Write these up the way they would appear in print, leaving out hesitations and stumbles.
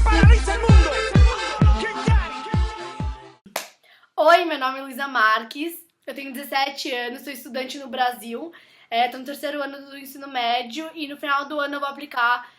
paraliza el mundo. Oi, meu nome é Luísa Marques, eu tenho 17 anos, sou estudante no Brasil, estou no terceiro ano do ensino médio e no final do ano eu vou aplicar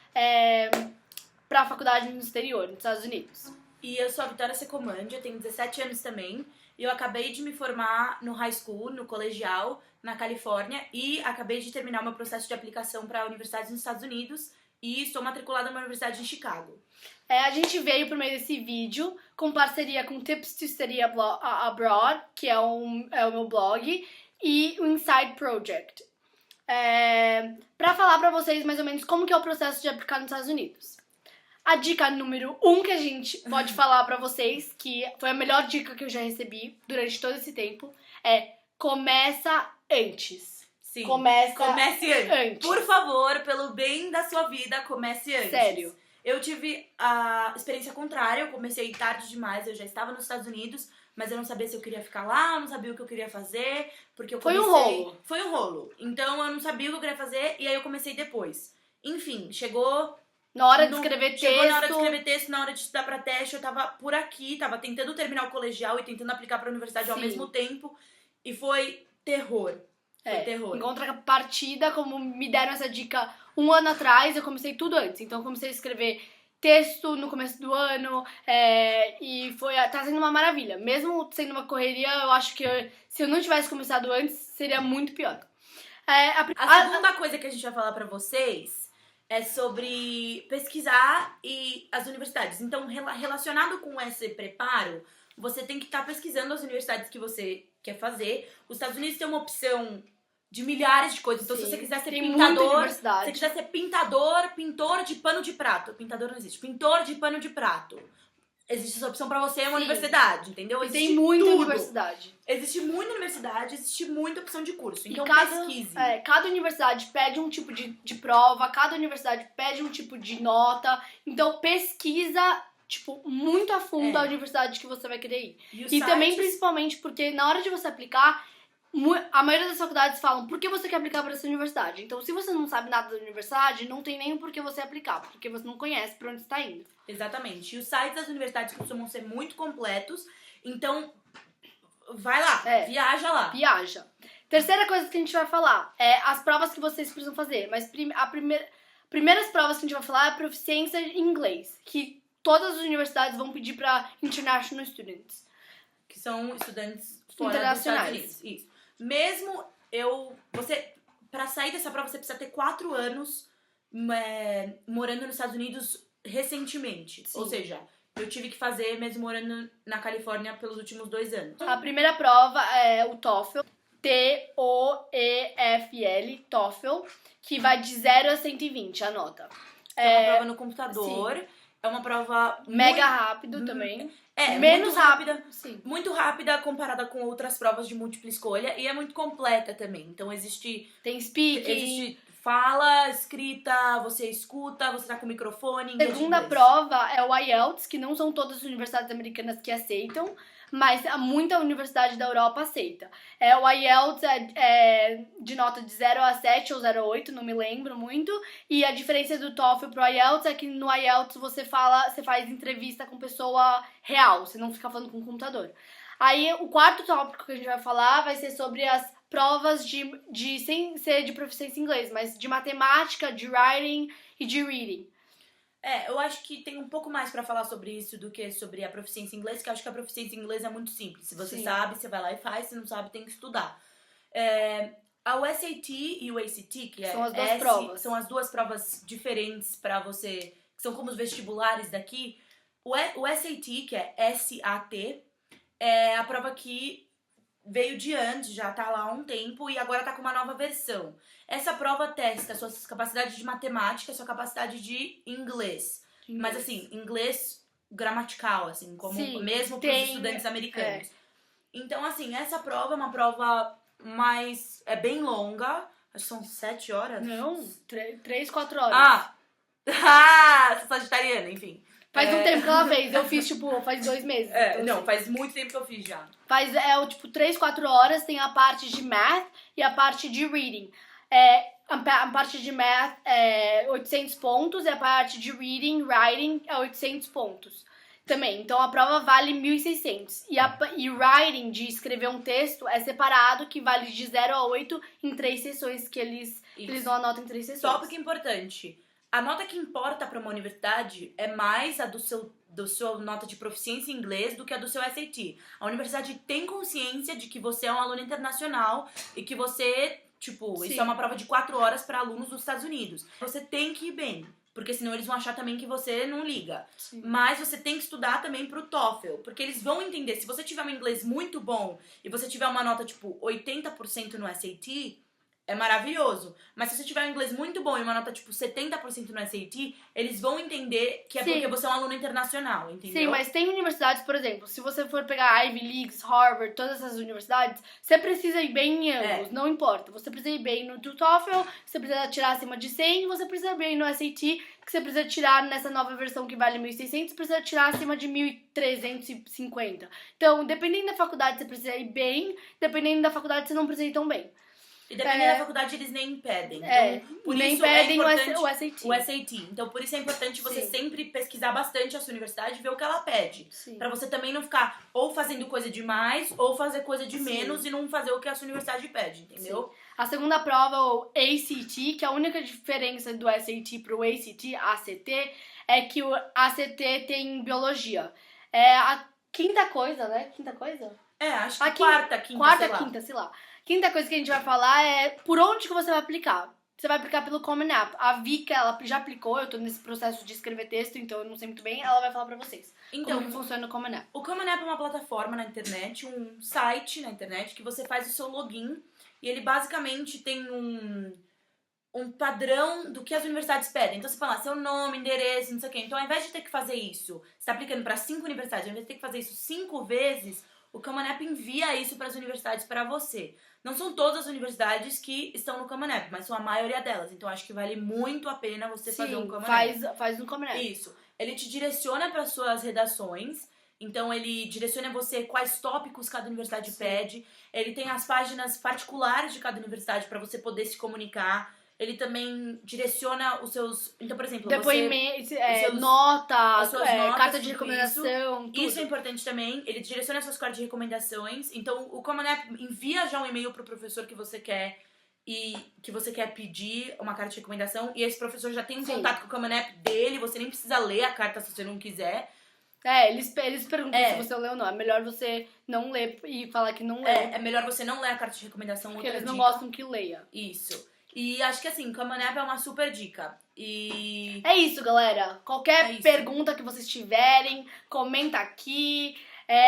para a faculdade no exterior, nos Estados Unidos. E eu sou a Vitória Secomandi, eu tenho 17 anos também, e eu acabei de me formar no high school, no colegial, na Califórnia, e acabei de terminar o meu processo de aplicação para universidades nos Estados Unidos, e estou matriculada numa universidade em Chicago. A gente veio por meio desse vídeo com parceria com Tips to Study Abroad, que é o meu blog, e o Inside Project, para falar para vocês mais ou menos como que é o processo de aplicar nos Estados Unidos. A dica número 1 que a gente pode falar pra vocês, que foi a melhor dica que eu já recebi durante todo esse tempo, é começa antes. Sim, Comece antes. Por favor, pelo bem da sua vida, comece antes. Sério. Eu tive a experiência contrária, eu comecei tarde demais, eu já estava nos Estados Unidos, mas eu não sabia se eu queria ficar lá, eu não sabia o que eu queria fazer, porque eu comecei... Foi um rolo. Então eu não sabia o que eu queria fazer e aí eu comecei depois. Enfim, chegou na hora de escrever texto, na hora de estudar pra teste, eu tava por aqui, tava tentando terminar o colegial e tentando aplicar pra universidade ao mesmo tempo, e foi terror. Foi terror. Em contrapartida, como me deram essa dica um ano atrás, eu comecei tudo antes. Então eu comecei a escrever texto no começo do ano, e tá sendo uma maravilha. Mesmo sendo uma correria, eu acho que se eu não tivesse começado antes, seria muito pior. A segunda coisa que a gente vai falar pra vocês é sobre pesquisar e as universidades. Então, relacionado com esse preparo, você tem que estar pesquisando as universidades que você quer fazer. Os Estados Unidos tem uma opção de milhares de coisas. Então, se você quiser ser pintador, se você quiser ser pintor de pano de prato. Pintador não existe. Pintor de pano de prato. Existe essa opção pra você, é uma universidade, entendeu? Existe tem muita universidade. Existe muita universidade, existe muita opção de curso. Então, pesquise. Cada universidade pede um tipo de prova, cada universidade pede um tipo de nota. Então, pesquisa, muito a fundo a universidade que você vai querer ir. E também, principalmente, porque na hora de você aplicar, a maioria das faculdades falam por que você quer aplicar para essa universidade. Então, se você não sabe nada da universidade, não tem nem por que você aplicar, porque você não conhece para onde está indo. Exatamente. E os sites das universidades costumam ser muito completos, então vai lá, viaja lá. Viaja. Terceira coisa que a gente vai falar é as provas que vocês precisam fazer. Mas primeiras provas que a gente vai falar é a proficiência em inglês, que todas as universidades vão pedir para international students. Que são estudantes fora dos Estados Unidos. Isso. Mesmo pra sair dessa prova, você precisa ter 4 anos morando nos Estados Unidos recentemente. Sim. Ou seja, eu tive que fazer mesmo morando na Califórnia pelos últimos 2 anos. A primeira prova é o TOEFL, TOEFL, TOEFL, que vai de 0 a 120 a nota. É uma prova no computador, sim. É uma prova mega rápido também. Menos rápida. Sim. Muito rápida comparada com outras provas de múltipla escolha e é muito completa também. Então tem speaking, existe fala, escrita, você escuta, você tá com o microfone. Segunda prova é o IELTS, que não são todas as universidades americanas que aceitam, mas muita universidade da Europa aceita. O IELTS é de nota de 0 a 7 ou 0 a 8, não me lembro muito. E a diferença do TOEFL pro IELTS é que no IELTS você faz entrevista com pessoa real, você não fica falando com o computador. Aí o quarto tópico que a gente vai falar vai ser sobre as provas sem ser de proficiência em inglês, mas de matemática, de writing e de reading. Eu acho que tem um pouco mais pra falar sobre isso do que sobre a proficiência em inglês, que eu acho que a proficiência em inglês é muito simples. Se você sabe, você vai lá e faz, se não sabe, tem que estudar. O SAT e o ACT, que são as duas provas. São as duas provas diferentes pra você, que são como os vestibulares daqui. O SAT, que é SAT, é a prova que veio de antes, já tá lá há um tempo e agora tá com uma nova versão. Essa prova testa suas capacidades de matemática, sua capacidade de inglês. Mas assim, inglês gramatical, assim, como mesmo para os estudantes americanos. Então, assim, essa prova é uma prova é bem longa. Acho que são 7 horas. Não, 3, 4 horas. Sou sagitariana, enfim. Faz um tempo que ela fez, eu fiz, faz 2 meses. Então, faz muito tempo que eu fiz já. Faz, 3, 4 horas, tem a parte de math e a parte de reading. A parte de Math é 800 pontos e a parte de Reading, Writing é 800 pontos também. Então, a prova vale 1.600. E Writing, de escrever um texto, é separado, que vale de 0 a 8 em 3 sessões, que eles dão a nota em 3 sessões. Só porque é importante. A nota que importa para uma universidade é mais a do sua nota de proficiência em inglês do que a do seu SAT. A universidade tem consciência de que você é um aluno internacional e que você, tipo, isso é uma prova de 4 horas para alunos dos Estados Unidos. Você tem que ir bem, porque senão eles vão achar também que você não liga. Sim. Mas você tem que estudar também pro TOEFL, porque eles vão entender. Se você tiver um inglês muito bom e você tiver uma nota, tipo, 80% no SAT, é maravilhoso. Mas se você tiver um inglês muito bom e uma nota, tipo, 70% no SAT, eles vão entender que é porque você é um aluno internacional, entendeu? Sim, mas tem universidades, por exemplo, se você for pegar Ivy Leagues, Harvard, todas essas universidades, você precisa ir bem em ambos, não importa. Você precisa ir bem no TOEFL, você precisa tirar acima de 100, e você precisa ir bem no SAT, que você precisa tirar nessa nova versão que vale 1.600, precisa tirar acima de 1.350. Então, dependendo da faculdade, você precisa ir bem, dependendo da faculdade, você não precisa ir tão bem. E dependendo da faculdade, eles nem impedem. Então, por nem isso impedem é importante o SAT. Então, por isso é importante você sempre pesquisar bastante a sua universidade e ver o que ela pede. Pra você também não ficar ou fazendo coisa demais ou fazer coisa de menos e não fazer o que a sua universidade pede, entendeu? Sim. A segunda prova, o ACT, que a única diferença do SAT pro ACT, é que o ACT tem biologia. É a quinta coisa, né? Quinta coisa? Acho que quarta, quinta, sei lá. Quinta coisa que a gente vai falar é por onde que você vai aplicar. Você vai aplicar pelo Common App. A Vika, ela já aplicou, eu tô nesse processo de escrever texto, então eu não sei muito bem, ela vai falar pra vocês como que funciona o Common App. O Common App é uma plataforma na internet, um site na internet, que você faz o seu login e ele basicamente tem um padrão do que as universidades pedem. Então você fala seu nome, endereço, não sei o quê. Então ao invés de ter que fazer isso, você tá aplicando pra 5 universidades, ao invés de ter que fazer isso 5 vezes, o Common App envia isso para as universidades para você. Não são todas as universidades que estão no Common App, mas são a maioria delas. Então acho que vale muito a pena você fazer um Common App. Faz um Common App. Isso. Ele te direciona para suas redações. Então ele direciona você quais tópicos cada universidade pede. Ele tem as páginas particulares de cada universidade para você poder se comunicar. Ele também direciona os seus... Então, por exemplo, depoimento, notas, carta de recomendação, tudo. Isso é importante também. Ele direciona as suas cartas de recomendações. Então, o Common App envia já um e-mail pro professor que você quer pedir uma carta de recomendação. E esse professor já tem um contato com o Common App dele. Você nem precisa ler a carta se você não quiser. Eles perguntam se você leu ou não. É melhor você não ler e falar que não leu. É melhor você não ler a carta de recomendação. Porque eles não gostam que leia. Isso. E acho que assim, Common App é uma super dica. E é isso, galera. Qualquer pergunta que vocês tiverem, comenta aqui.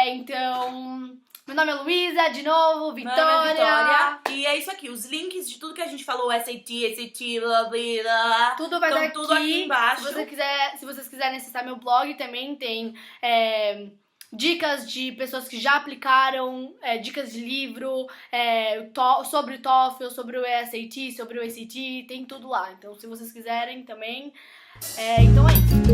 Então, meu nome é Luísa, de novo, Vitória. E é isso aqui, os links de tudo que a gente falou, SAT, blá, blá, blá. Tudo vai estar tudo aqui embaixo. Se vocês quiserem acessar meu blog, também tem... dicas de pessoas que já aplicaram, dicas de livro, sobre o TOEFL, sobre o SAT, sobre o ACT, tem tudo lá. Então, se vocês quiserem também, então é isso.